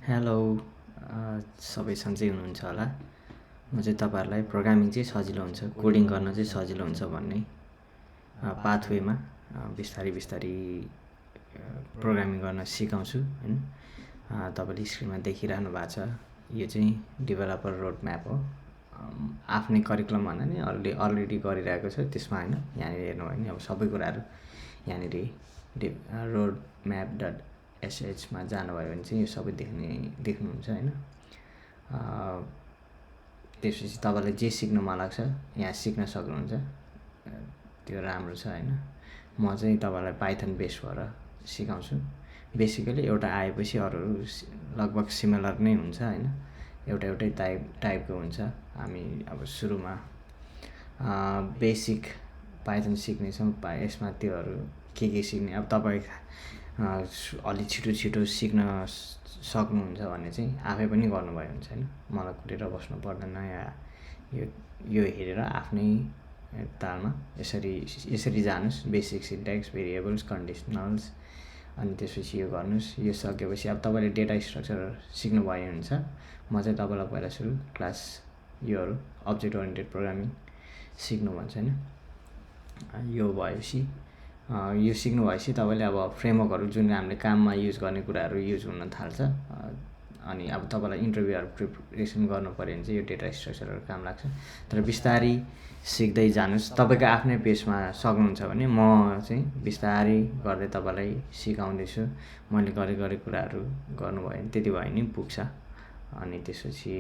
Hello सबै सन्चै हुनुहुन्छ होला। म चाहिँ तपाईँहरूलाई प्रोग्रामिङ चाहिँ सजिलो हुन्छ, कोडिङ गर्न चाहिँ सजिलो हुन्छ भन्ने पाथवेमा बिस्तारै बिस्तारै प्रोग्रामिङ गर्न सिकाउँछु हैन। तपाईँले स्क्रिनमा देखिरहनु भएको छ, यो चाहिँ डेभलपर रोड म्याप हो। आफ्नै करिकुलम भन्दा नि अलरेडी गरिरहेको छ त्यसमा हैन। यहाँनिर हेर्नुभयो भने अब सबै कुराहरू यहाँनिर रोड म्याप डट एसएचमा जानुभयो भने चाहिँ यो सबै देख्नुहुन्छ हैन। त्यसपछि तपाईँलाई जे सिक्न मन लाग्छ यहाँ सिक्न सक्नुहुन्छ, त्यो राम्रो छ हैन। म चाहिँ तपाईँलाई पाइथन बेस भएर सिकाउँछु। बेसिकली एउटा आएपछि अरूहरू लगभग सिमिलर नै हुन्छ हैन, एउटै टाइपको हुन्छ। हामी अब सुरुमा बेसिक पाइथन सिक्नेछौँ। यसमा त्योहरू के सिक्ने, अब तपाईँ अलि छिटो सिक्न सक्नुहुन्छ भने चाहिँ आफै पनि गर्नुभयो हुन्छ हैन। मलाई कुटेर बस्नु पर्दैन, या यो हेरेर आफ्नै तालमा यसरी जानुहोस्। बेसिक सिन्ट्याक्स, भेरिएबल्स, कन्डिसनल्स, अनि त्यसपछि यो गर्नुहोस्। यो सकेपछि अब तपाईँले डेटा स्ट्रक्चर सिक्नुभयो हुन्छ। म चाहिँ तपाईँलाई पहिला सुरु क्लास योहरू अब्जेक्ट ओरिएन्टेड प्रोग्रामिङ सिक्नु भन्छ हैन। यो भएपछि यो सिक्नु भएपछि तपाईँले अब फ्रेमवर्कहरू जुन हामीले काममा युज गर्ने कुराहरू युज हुन थाल्छ। अनि अब तपाईँलाई इन्टरभ्यूहरू प्रिपरेसन गर्नु पऱ्यो भने चाहिँ यो डेटा स्ट्रक्चरहरू काम लाग्छ। तर बिस्तारै सिक्दै जानुहोस्। तपाईँको आफ्नै पेसमा सक्नुहुन्छ भने म चाहिँ बिस्तारै गर्दै तपाईँलाई सिकाउँदैछु। मैले गरेको कुराहरू गर्नुभयो भने त्यति भयो नि पुग्छ। अनि त्यसपछि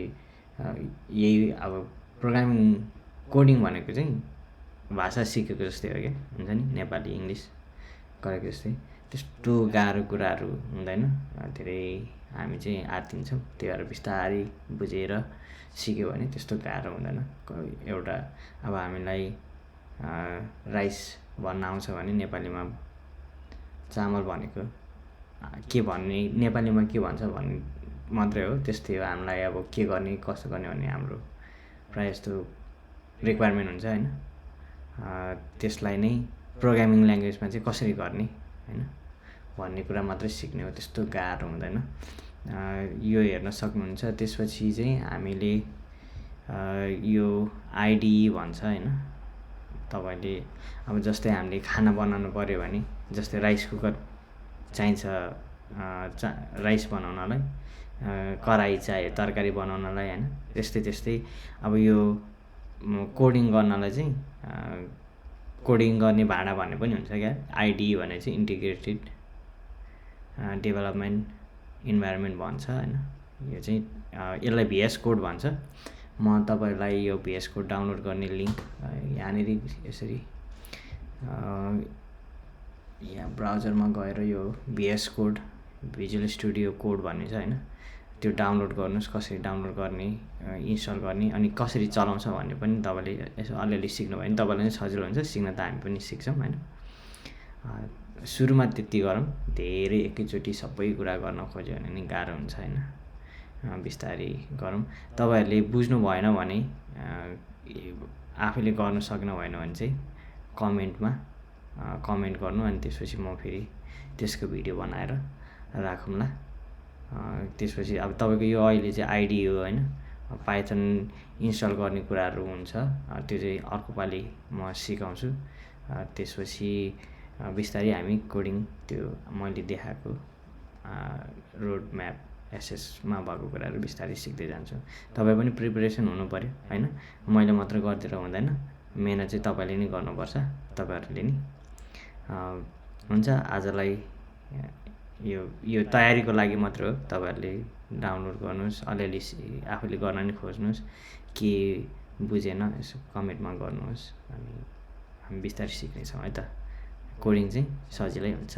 यही अब प्रोग्रामिङ कोडिङ भनेको चाहिँ भाषा सिकेको जस्तै हो क्या, हुन्छ नि, नेपाली इङ्ग्लिस गरेको जस्तै। त्यस्तो गाह्रो कुराहरू हुँदैन, धेरै हामी चाहिँ आत्तिन्छौँ। त्योहरू बिस्तारै बुझेर सिक्यो भने त्यस्तो गाह्रो हुँदैन। एउटा अब हामीलाई राइस भन्न आउँछ भने नेपालीमा चामल भनेको के भन्ने, नेपालीमा के भन्छ भन्ने मात्रै हो, त्यस्तै हो। हामीलाई अब के गर्ने कसो गर्ने भन्ने हाम्रो प्रायः जस्तो रिक्वायरमेन्ट हुन्छ हैन। त्यसलाई नै प्रोग्रामिङ ल्याङ्ग्वेजमा चाहिँ कसरी गर्ने हैन भन्ने कुरा मात्रै सिक्ने हो, त्यस्तो गाह्रो हुँदैन। यो हेर्न सक्नुहुन्छ। त्यसपछि चाहिँ हामीले यो आइडिई भन्छ हैन। तपाईँले अब जस्तै हामीले खाना बनाउनु पऱ्यो भने, जस्तै राइस कुकर चाहिन्छ राइस बनाउनलाई, कराही चाहियो तरकारी बनाउनलाई हैन। त्यस्तै अब यो कोडिङ गर्नलाई चाहिँ कोडिङ गर्ने भाँडा भन्ने पनि हुन्छ क्या। आइडिई भने चाहिँ इन्टिग्रेटेड डेभलपमेन्ट इन्भाइरोमेन्ट भन्छ हैन। यो चाहिँ यसलाई भिएस कोड भन्छ। म तपाईँलाई यो भिएस कोड डाउनलोड गर्ने लिङ्क यहाँनिर यसरी यहाँ ब्राउजरमा गएर यो VS code, visual studio code भन्ने छ हैन, त्यो डाउनलोड गर्नुहोस्। कसरी डाउनलोड गर्ने, इन्स्टल गर्ने, अनि कसरी चलाउँछ भन्ने पनि तपाईँले यसो अलिअलि सिक्नुभयो भने तपाईँलाई नै सजिलो हुन्छ। सिक्न त हामी पनि सिक्छौँ हैन। सुरुमा त्यति गरौँ, धेरै एकैचोटि सबै कुरा गर्न खोज्यो भने नि गाह्रो हुन्छ हैन। बिस्तारै गरौँ। तपाईँहरूले बुझ्नु भएन भने, आफैले गर्न सक्नु भएन भने चाहिँ कमेन्टमा कमेन्ट गर्नु, अनि त्यसपछि म फेरि त्यसको भिडियो बनाएर राखौँला। त्यसपछि अब तपाईँको यो अहिले चाहिँ आइडिई हो हैन। पाइथन इन्स्टल गर्ने कुराहरू हुन्छ, त्यो चाहिँ अर्को पालि म सिकाउँछु। त्यसपछि बिस्तारै हामी कोडिङ त्यो मैले देखाएको रोड म्याप एसएसमा भएको कुराहरू बिस्तारै सिक्दै जान्छौँ। तपाईँ पनि प्रिपरेसन हुनु पऱ्यो हैन। मैले मात्र गरिदिएर हुँदैन, मेहनत चाहिँ तपाईँले नै गर्नुपर्छ, तपाईँहरूले नि। हुन्छ, आजलाई यो तयारीको लागि मात्र हो। तपाईँहरूले डाउनलोड गर्नुहोस्, अलिअलि आफूले गर्न नि खोज्नुहोस्। के बुझेन यसो कमेन्टमा गर्नुहोस्, अनि हामी बिस्तारै सिक्नेछौँ है त। कोडिङ चाहिँ सजिलै हुन्छ।